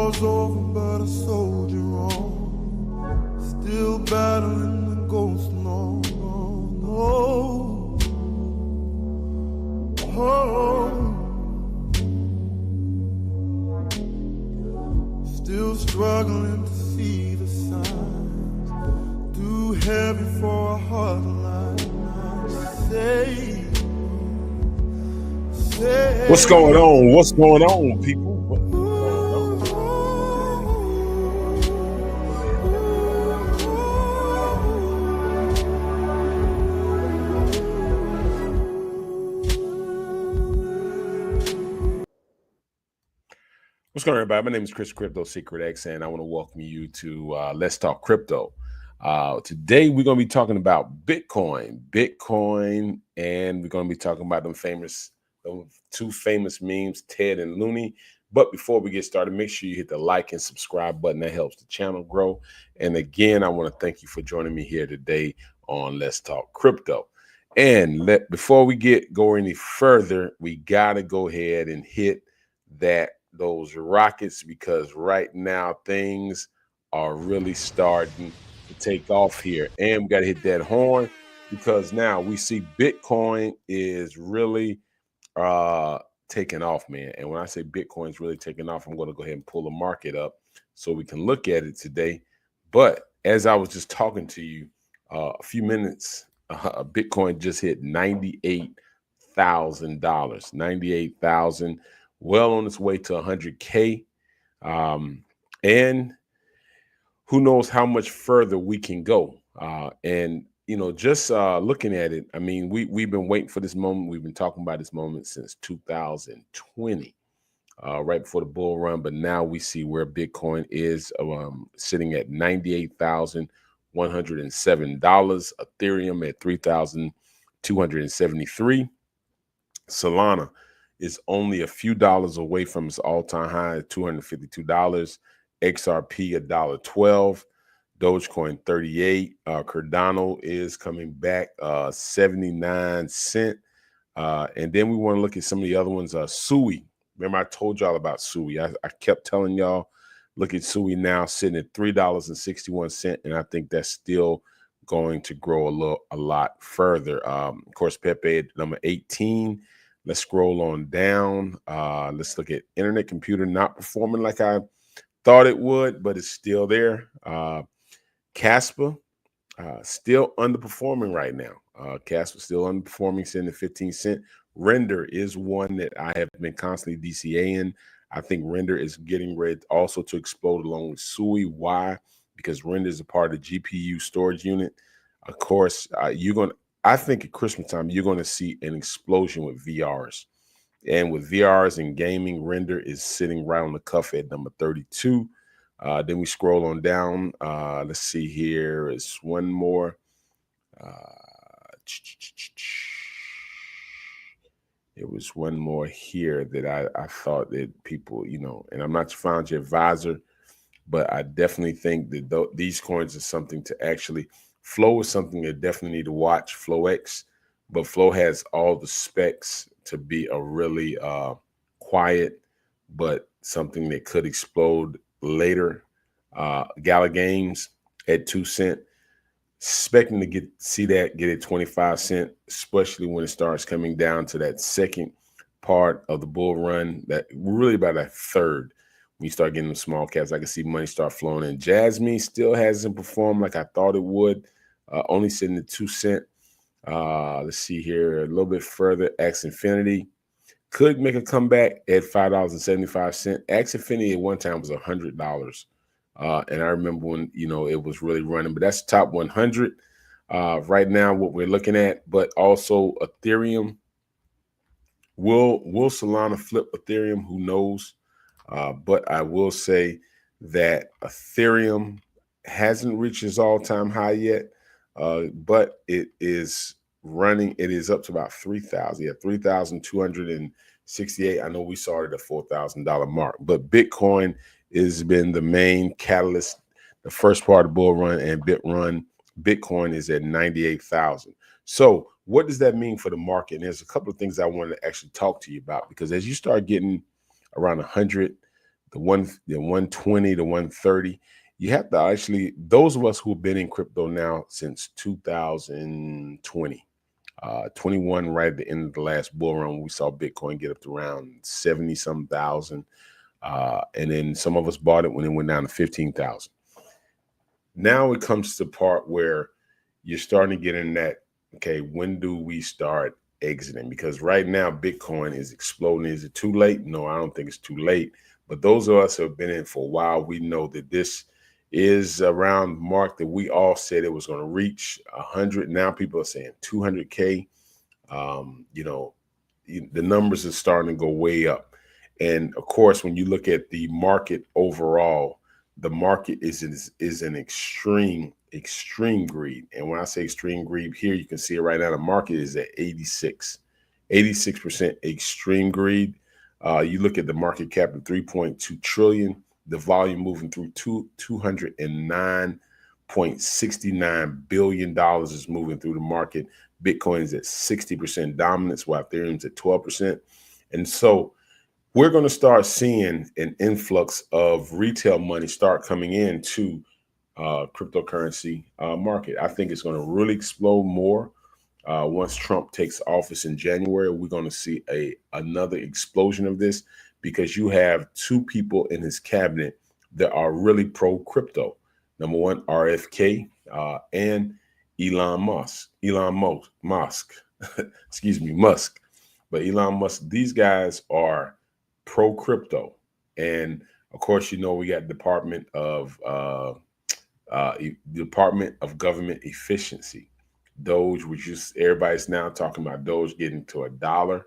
war's over, but a soldier on, still battling the ghost. No, no, no. Oh. Still struggling to see the signs, too heavy for a heart like mine. Say, What's going on? What's going on, people? What's going on? What's going on, everybody? My name is Chris Crypto Secret X, and I want to welcome you to Let's Talk Crypto. Today, we're going to be talking about Bitcoin, and we're going to be talking about those two famous memes, Ted and Looney. But before we get started, make sure you hit the like and subscribe button. That helps the channel grow. And again, I want to thank you for joining me here today on Let's Talk Crypto. And before we go any further, we got to go ahead and hit those rockets, because right now things are really starting to take off here, and we got to hit that horn, because now we see Bitcoin is really taking off, man. And when I say Bitcoin is really taking off, I'm going to go ahead and pull the market up so we can look at it today. But as I was just talking to you a few minutes, Bitcoin just hit $98,000, 98,000. Well on its way to 100K. And who knows how much further we can go. And, just looking at it, I mean, we've been waiting for this moment. We've been talking about this moment since 2020, right before the bull run. But now we see where Bitcoin is sitting at $98,107. Ethereum at $3,273. Solana is only a few dollars away from its all-time high at $252. XRP $1.12. Dogecoin 38. Cardano is coming back 79 cents. And then we want to look at some of the other ones. Sui. Remember I told y'all about Sui. I kept telling y'all, look at Sui now sitting at $3.61, and I think that's still going to grow a lot further. Of course, Pepe at number 18. Let's scroll on down. Let's look at Internet Computer, not performing like I thought it would, but it's still there. Casper, still underperforming right now. Casper still underperforming, sitting at 15 cents. Render is one that I have been constantly DCAing. I think Render is getting ready also to explode along with Sui. Why? Because Render is a part of the GPU storage unit. Of course, I think at Christmas time, you're going to see an explosion with VRs. And with VRs and gaming, Render is sitting right on the cuff at number 32. Then we scroll on down. Let's see here. It's one more. It was one more here that I thought that people, and I'm not your financial advisor, but I definitely think that these coins are something to actually. Flow is something that definitely need to watch, FlowX, but Flow has all the specs to be a really quiet, but something that could explode later. Gala Games at 2 cents, expecting to see that get at 25 cents, especially when it starts coming down to that second part of the bull run, that really about a third. When you start getting the small caps, I can see money start flowing in. Jasmine still hasn't performed like I thought it would. Only sitting at 2 cents. Let's see here a little bit further. X Infinity could make a comeback at $5.75. X Infinity at one time was $100. And I remember when, it was really running, but that's top 100 right now, what we're looking at. But also Ethereum. Will Solana flip Ethereum? Who knows? But I will say that Ethereum hasn't reached its all-time high yet. But it is running. It is up to about 3,000. Yeah, 3,268. I know we saw it at $4,000 mark. But Bitcoin has been the main catalyst, the first part of the bull run, and Bitcoin is at 98,000. So what does that mean for the market? And there's a couple of things I wanted to actually talk to you about, because as you start getting around 100, the 120, the 130. You have to actually, those of us who've been in crypto now since 2020, 21, right at the end of the last bull run, we saw Bitcoin get up to around 70 some thousand. And then some of us bought it when it went down to 15,000. Now it comes to the part where you're starting to get in that, okay, when do we start exiting? Because right now Bitcoin is exploding. Is it too late? No, I don't think it's too late. But those of us who have been in for a while, we know that this is around the mark that we all said it was going to reach 100. Now people are saying 200K. The numbers are starting to go way up. And of course, when you look at the market overall, the market is an extreme greed. And when I say extreme greed, here you can see it right now. The market is at 86% extreme greed. You look at the market cap of 3.2 trillion, the volume moving through $209.69 billion is moving through the market. Bitcoin is at 60% dominance, while Ethereum's at 12%. And so we're going to start seeing an influx of retail money start coming into cryptocurrency market. I think it's going to really explode more once Trump takes office in January. We're going to see another explosion of this, because you have two people in his cabinet that are really pro crypto. Number one, RFK and Elon Musk. Excuse me, Musk. But Elon Musk, these guys are pro crypto. And of course, we got Department of Government Efficiency, Doge, which is, everybody's now talking about Doge getting to $1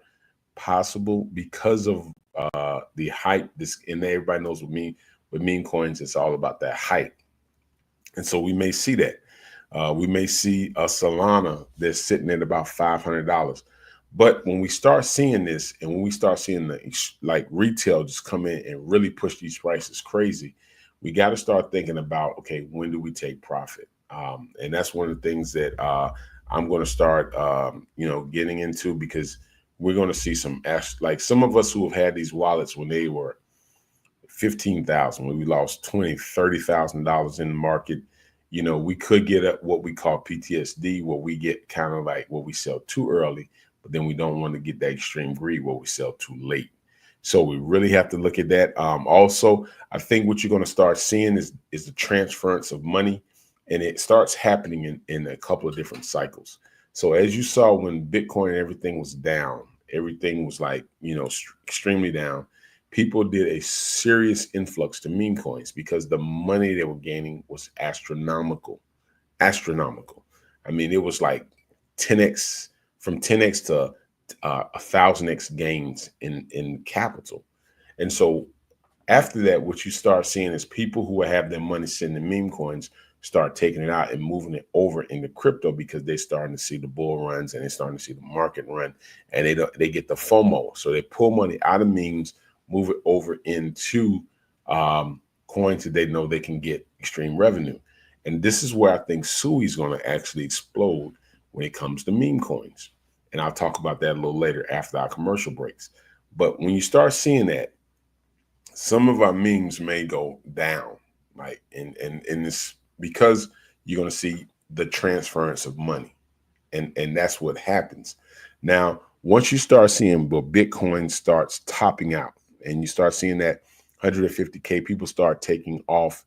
possible because of the hype. And everybody knows with meme coins, it's all about that hype. And so we may see that. We may see a Solana that's sitting at about $500. But when we start seeing this, and when we start seeing the retail just come in and really push these prices crazy, we got to start thinking about, okay, when do we take profit? And that's one of the things that I'm going to start, getting into, because we're going to see some of us who have had these wallets when they were 15,000, when we lost $20,000-$30,000 in the market. We could get what we call PTSD, where we get kind of like what we sell too early, but then we don't want to get that extreme greed where we sell too late. So we really have to look at that. Also, I think what you're going to start seeing is the transference of money, and it starts happening in a couple of different cycles. So as you saw when Bitcoin and everything was down, everything was extremely down. People did a serious influx to meme coins because the money they were gaining was astronomical. I mean, it was like 10x, from 10x to 1,000x gains in capital. And so after that, what you start seeing is people who have their money sitting in meme coins start taking it out and moving it over into crypto, because they're starting to see the bull runs and they're starting to see the market run, and they get the FOMO. So they pull money out of memes, move it over into coins that they know they can get extreme revenue. And this is where I think Sui is going to actually explode when it comes to meme coins. And I'll talk about that a little later after our commercial breaks. But when you start seeing that, some of our memes may go down, right? And this, because you're going to see the transference of money. And that's what happens. Now, once you start seeing where Bitcoin starts topping out, and you start seeing that 150K, people start taking off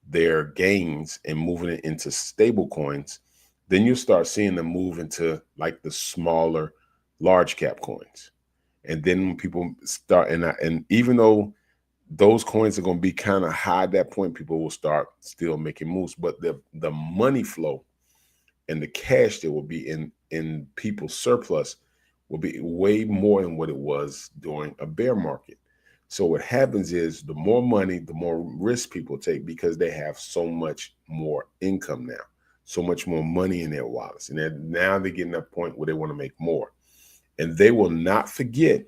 their gains and moving it into stable coins, then you start seeing them move into like the smaller, large cap coins. And then when people start, and even though those coins are going to be kind of high at that point, people will start still making moves. But the money flow and the cash that will be in people's surplus will be way more than what it was during a bear market. So what happens is the more money, the more risk people take, because they have so much more income now, so much more money in their wallets. And now they're getting to a point where they want to make more. And they will not forget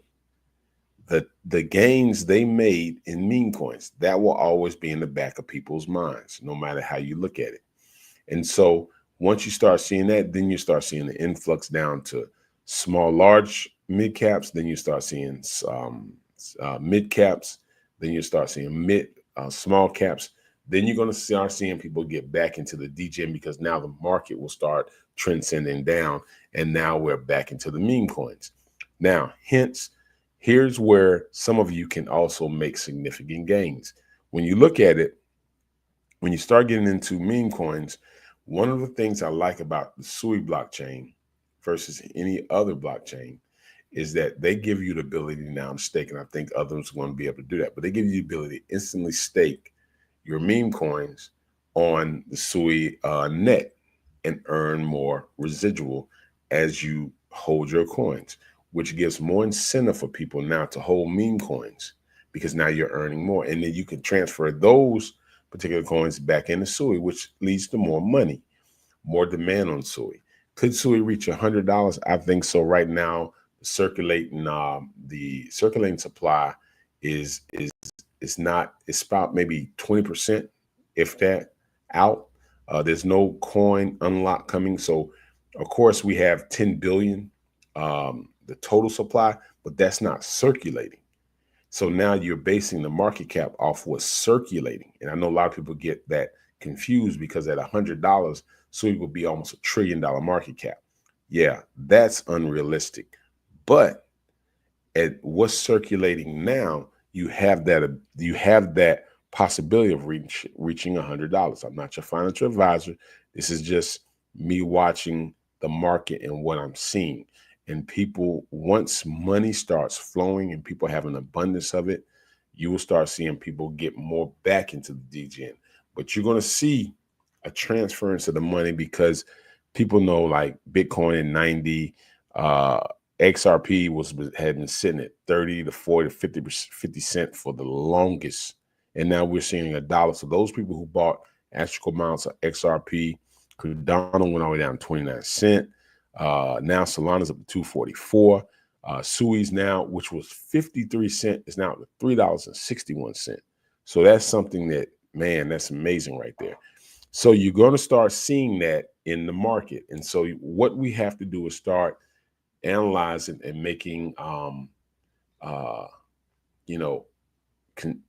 the gains they made in meme coins. That will always be in the back of people's minds, no matter how you look at it. And so once you start seeing that, then you start seeing the influx down to small, large, mid caps. Then you start seeing mid caps. Then you start seeing small caps. Then you're going to start seeing people get back into the DGM because now the market will start transcending down. And now we're back into the meme coins. Now, hence, here's where some of you can also make significant gains. When you look at it, when you start getting into meme coins, one of the things I like about the Sui blockchain versus any other blockchain is that they give you the ability now to stake, and I think others are going to be able to do that, but they give you the ability to instantly stake your meme coins on the Sui net and earn more residual as you hold your coins, which gives more incentive for people now to hold meme coins because now you're earning more. And then you can transfer those particular coins back into Sui, which leads to more money, more demand on Sui. Could Sui reach $100? I think so. Right now, the circulating supply is not. It's about maybe 20%, if that, out. There's no coin unlock coming. So, of course, we have 10 billion, the total supply, but that's not circulating. So now you're basing the market cap off what's circulating. And I know a lot of people get that confused because at $100, Sui will be almost $1 trillion market cap. Yeah, that's unrealistic. But at what's circulating now, you have that possibility of reaching $100. I'm not your financial advisor. This is just me watching the market and what I'm seeing. And people, once money starts flowing and people have an abundance of it, you will start seeing people get more back into the DGN. But you're going to see a transference of the money because people know, like Bitcoin in 90, XRP had been sitting at 30 to 40 to 50 cents for the longest. And now we're seeing $1. So those people who bought astronomical amounts of XRP, Cardano went all the way down to 29 cents. Now Solana's up to 244. Sui's now, which was 53 cents, is now at $3.61. So that's something that, man, that's amazing right there. So you're going to start seeing that in the market. And so what we have to do is start analyzing and making,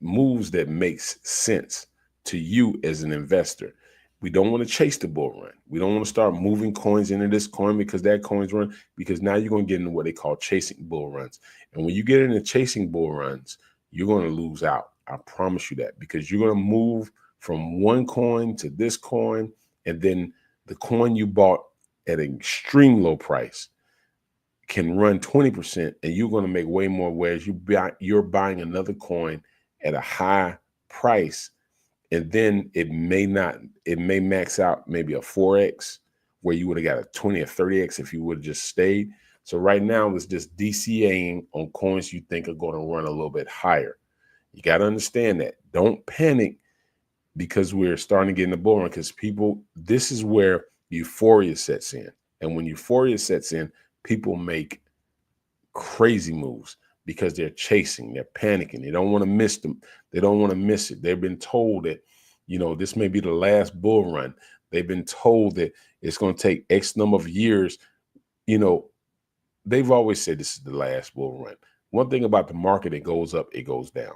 moves that makes sense to you as an investor. We don't want to chase the bull run. We don't want to start moving coins into this coin because that coin's run, because now you're going to get into what they call chasing bull runs. And when you get into chasing bull runs, you're going to lose out. I promise you that, because you're going to move from one coin to this coin, and then the coin you bought at an extreme low price can run 20%, and you're going to make way more, whereas you're buying another coin at a high price. And then it may max out maybe a 4x where you would have got a 20 or 30x if you would have just stayed. So right now it's just DCAing on coins you think are going to run a little bit higher. You got to understand that. Don't panic because we're starting to get in the bull run, because this is where euphoria sets in. And when euphoria sets in, people make crazy moves because they're chasing, they're panicking. They don't want to miss them. They don't want to miss it. They've been told that, this may be the last bull run. They've been told that it's going to take X number of years. They've always said this is the last bull run. One thing about the market, it goes up, it goes down.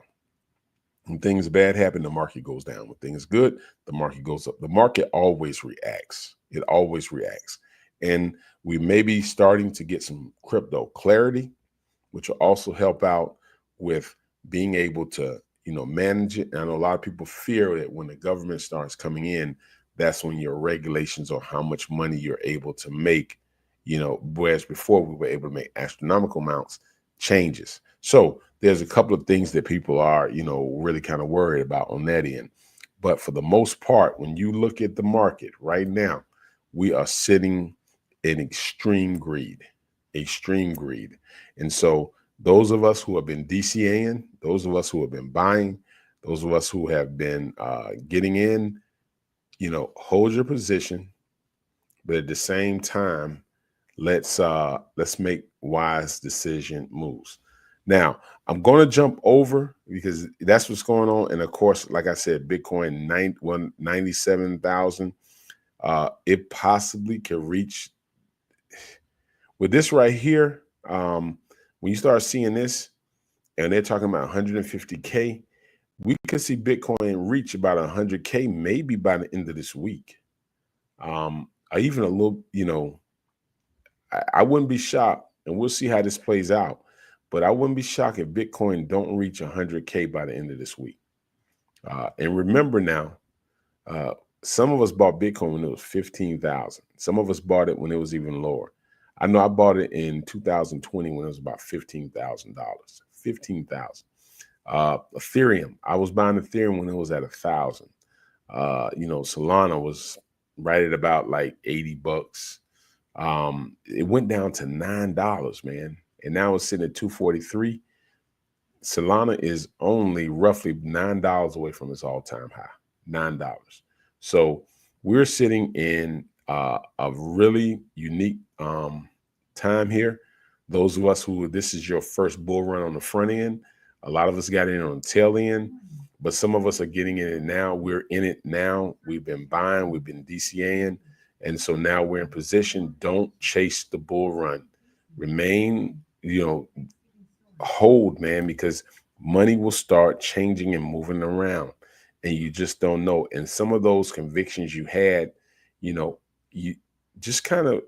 When things bad happen, the market goes down. When things good, the market goes up. The market always reacts. It always reacts. And we may be starting to get some crypto clarity, which will also help out with being able to, manage it. And I know a lot of people fear that when the government starts coming in, that's when your regulations on how much money you're able to make, whereas before we were able to make astronomical amounts, changes. So there's a couple of things that people are, really kind of worried about on that end. But for the most part, when you look at the market right now, we are sitting in extreme greed. And so those of us who have been DCAing, those of us who have been buying, those of us who have been getting in, hold your position. But at the same time, let's make wise decision moves. Now, I'm going to jump over because that's what's going on. And of course, like I said, Bitcoin 97,000. It possibly can reach with this right here. When you start seeing this and they're talking about 150K, we could see Bitcoin reach about 100K maybe by the end of this week. Or even a little, I wouldn't be shocked, and we'll see how this plays out, but I wouldn't be shocked if Bitcoin don't reach 100K by the end of this week. And remember now, some of us bought Bitcoin when it was 15,000. Some of us bought it when it was even lower. I know I bought it in 2020 when it was about $15,000. 15,000. Ethereum. I was buying Ethereum when it was at 1,000. Solana was right at about like $80. It went down to $9, man, and now it's sitting at 243. Solana is only roughly $9 away from its all-time high. $9. So we're sitting in a really unique time here. Those of us who this is your first bull run on the front end, a lot of us got in on the tail end, but some of us are getting in it now. We're in it now. We've been buying, we've been DCAing, and so now we're in position. Don't chase the bull run. Remain, hold, man, because money will start changing and moving around, and you just don't know. And some of those convictions you had, you just kind of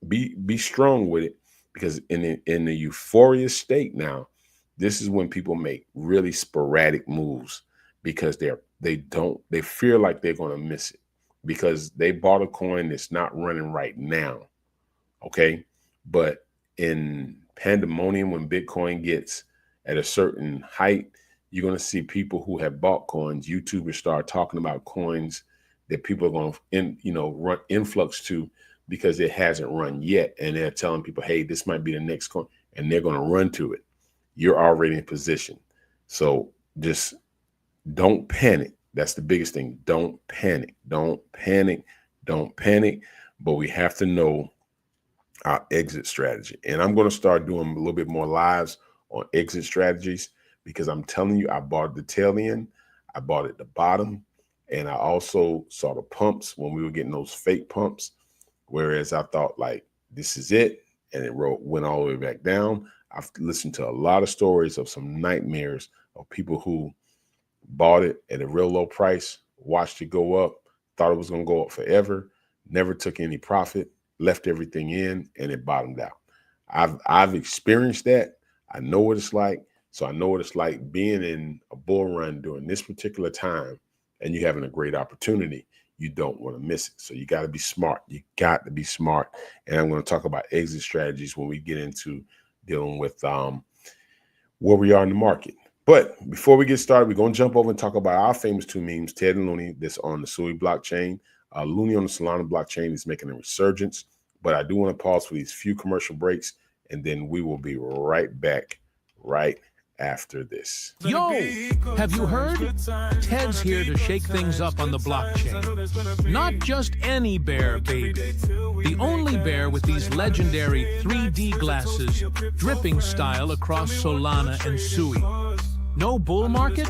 be strong with it, because in the euphoria state now, this is when people make really sporadic moves because they feel like they're going to miss it because they bought a coin that's not running right now. Okay. But in pandemonium, when Bitcoin gets at a certain height, you're going to see people who have bought coins, YouTubers start talking about coins that people are going to run influx to because it hasn't run yet. And they're telling people, hey, this might be the next coin, and they're going to run to it. You're already in position. So just don't panic. That's the biggest thing. Don't panic. Don't panic. Don't panic. But we have to know our exit strategy. And I'm going to start doing a little bit more lives on exit strategies, because I'm telling you, I bought the tail end, I bought at the bottom, and I also saw the pumps when we were getting those fake pumps, whereas I thought like, this is it, and it went all the way back down. I've listened to a lot of stories of some nightmares of people who bought it at a real low price, watched it go up, thought it was going to go up forever, never took any profit, left everything in, and it bottomed out. I've experienced that. I know what it's like. So I know what it's like being in a bull run during this particular time, and you're having a great opportunity. You don't want to miss it. So you got to be smart. You got to be smart. And I'm going to talk about exit strategies when we get into dealing with where we are in the market. But before we get started, we're going to jump over and talk about our famous two memes, Ted and Looney, that's on the Sui blockchain. Looney on the Solana blockchain is making a resurgence. But I do want to pause for these few commercial breaks, and then we will be right back right after this. Yo, have you heard? Ted's here to shake things up on the blockchain. Not just any bear, baby. The only bear with these legendary 3D glasses, dripping style across Solana and Sui. No bull market?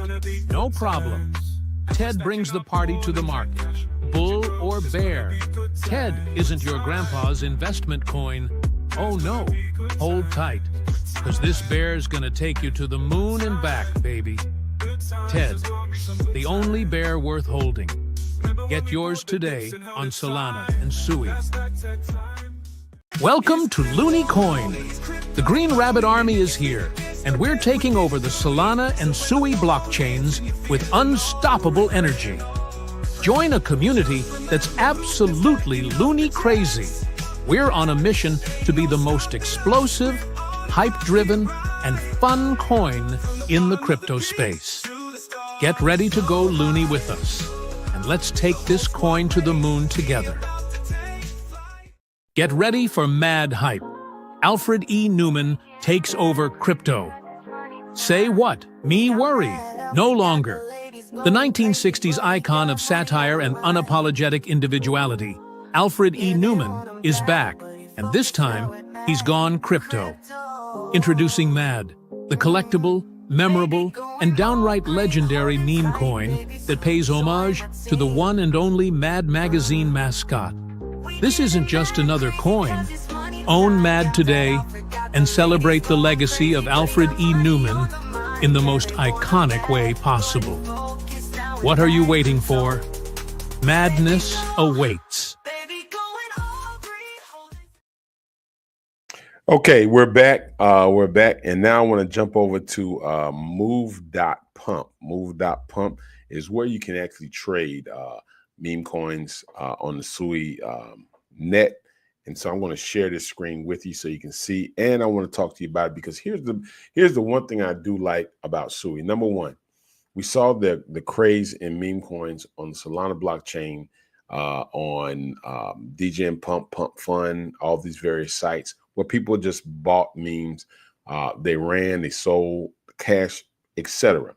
No problem. Ted brings the party to the market. Bull or bear. Ted isn't your grandpa's investment coin. Oh no, hold tight, because this bear's gonna take you to the moon and back, baby. Ted, the only bear worth holding. Get yours today on Solana and Sui. Welcome to Looney Coin. The Green Rabbit Army is here, and we're taking over the Solana and Sui blockchains with unstoppable energy. Join a community that's absolutely loony crazy. We're on a mission to be the most explosive, hype-driven, and fun coin in the crypto space. Get ready to go loony with us, and let's take this coin to the moon together. Get ready for mad hype. Alfred E. Neumann takes over crypto. Say what? Me worry? No longer. The 1960s icon of satire and unapologetic individuality, Alfred E. Neumann, is back, and this time, he's gone crypto. Introducing MAD, the collectible, memorable, and downright legendary meme coin that pays homage to the one and only Mad Magazine mascot. This isn't just another coin. Own MAD today and celebrate the legacy of Alfred E. Neumann in the most iconic way possible. What are you waiting for? Madness awaits. Okay, we're back. And now I want to jump over to Move.pump. Move.pump is where you can actually trade meme coins on the Sui net. And so I'm going to share this screen with you so you can see. And I want to talk to you about it because here's the one thing I do like about Sui. Number one, we saw the craze in meme coins on the Solana blockchain, on DGen Pump, Pump Fund, all these various sites where people just bought memes, they ran, they sold, cash, etc.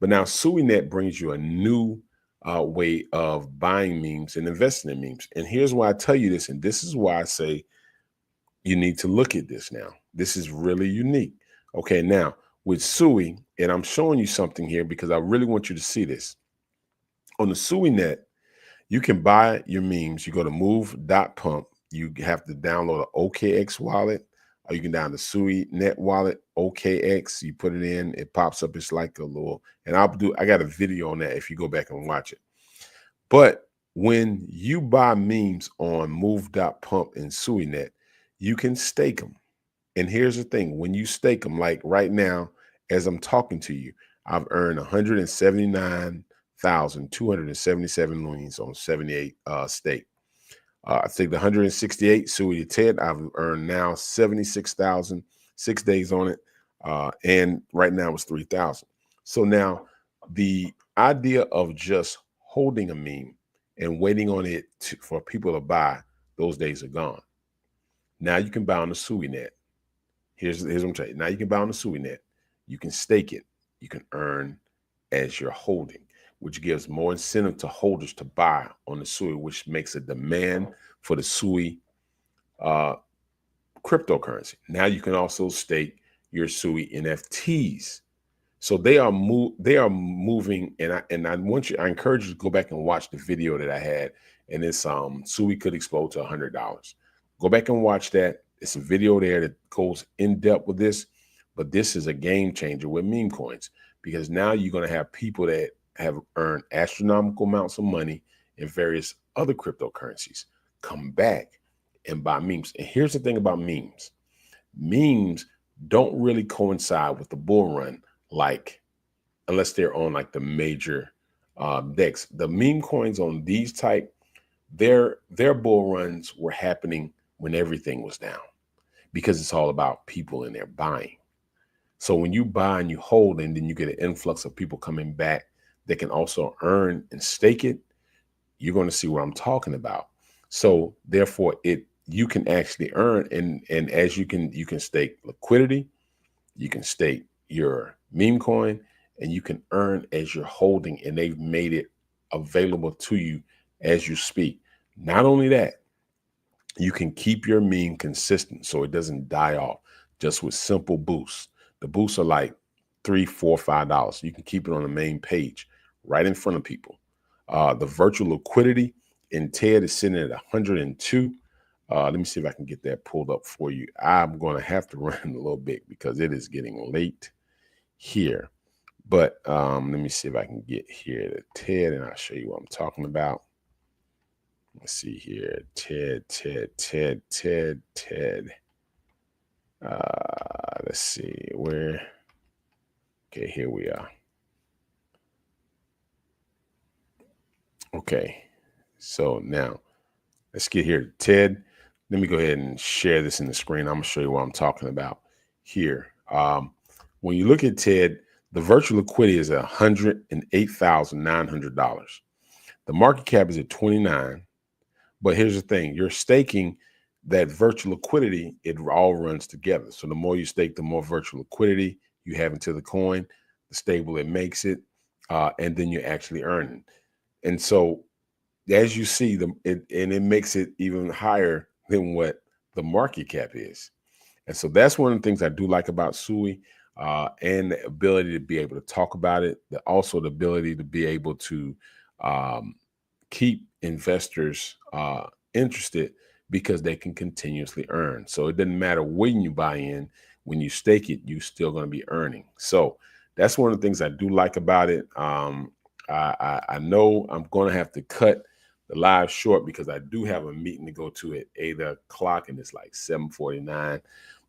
But now SuiNet brings you a new way of buying memes and investing in memes. And here's why I tell you this, and this is why I say you need to look at this now. This is really unique. Okay, now with Sui, and I'm showing you something here because I really want you to see this. On the SuiNet, you can buy your memes. You go to Move.pump. You have to download an OKX wallet, or you can download the SuiNet wallet, OKX. You put it in, it pops up. It's like a little, and I got a video on that if you go back and watch it. But when you buy memes on Move.pump and SuiNet, you can stake them. And here's the thing, when you stake them, like right now, as I'm talking to you, I've earned 179,277 loons on 78 stake. I think the 168 Sui TED, I've earned now 76,000, 6 days on it. And right now it's 3,000. So now the idea of just holding a meme and waiting on it for people to buy, those days are gone. Now you can buy on the SuiNet. Here's what I'm saying. Now you can buy on the SuiNet. You can stake it. You can earn as you're holding, which gives more incentive to holders to buy on the Sui, which makes a demand for the Sui cryptocurrency. Now you can also stake your Sui NFTs. So they are moving, and I encourage you to go back and watch the video that I had, and it's Sui could explode to $100. Go back and watch that. It's a video there that goes in depth with this, but this is a game changer with meme coins because now you're going to have people that have earned astronomical amounts of money in various other cryptocurrencies come back and buy memes. And here's the thing about memes. Memes don't really coincide with the bull run, like unless they're on like the major decks. The meme coins on these type, their bull runs were happening when everything was down because it's all about people in there buying. So when you buy and you hold, and then you get an influx of people coming back that can also earn and stake it, you're going to see what I'm talking about. So therefore, you can actually earn, and as you can stake liquidity, you can stake your meme coin, and you can earn as you're holding, and they've made it available to you as you speak. Not only that, you can keep your meme consistent so it doesn't die off just with simple boosts. The boosts are like $3, $4, $5. You can keep it on the main page right in front of people. The virtual liquidity in TED is sitting at 102. Let me see if I can get that pulled up for you. I'm going to have to run a little bit because it is getting late here. But let me see if I can get here to TED, and I'll show you what I'm talking about. Let's see here. TED. Let's see where. Okay, here we are. Okay, so now let's get here to TED. Let me go ahead and share this in the screen. I'm gonna show you what I'm talking about here. When you look at TED, the virtual liquidity is $108,900. The market cap is at 29. But here's the thing, you're staking that virtual liquidity, it all runs together. So the more you stake, the more virtual liquidity you have into the coin, the stable it makes it, and then you're actually earning. And so as you see, it makes it even higher than what the market cap is. And so that's one of the things I do like about Sui, and the ability to be able to talk about it, also the ability to be able to keep investors interested because they can continuously earn. So it doesn't matter when you buy in, when you stake it, you're still going to be earning. So that's one of the things I do like about it. I know I'm going to have to cut the live short because I do have a meeting to go to at 8 o'clock and it's like 7:49.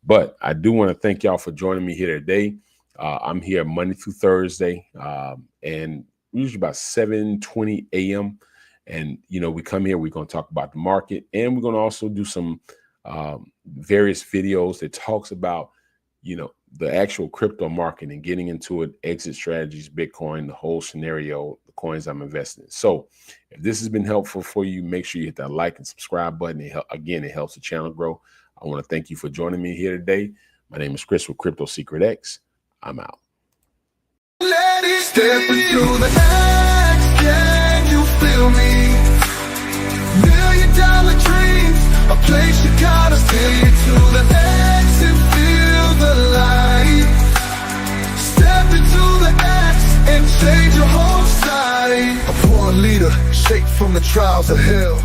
But I do want to thank y'all for joining me here today. I'm here Monday through Thursday and usually about 7:20 a.m. And, you know, we come here, we're going to talk about the market, and we're going to also do some various videos that talks about, you know, the actual crypto market and getting into it, exit strategies, Bitcoin, the whole scenario, the coins I'm investing in. So if this has been helpful for you, make sure you hit that like and subscribe button. It helps the channel grow. I want to thank you for joining me here today. My name is Chris with Crypto Secret X. I'm out. Stepping through the X, can you feel me? $1 million dreams, a place you gotta stay to the X and feel the light. Step into the X and change your whole side. A born leader, shaped from the trials of hell.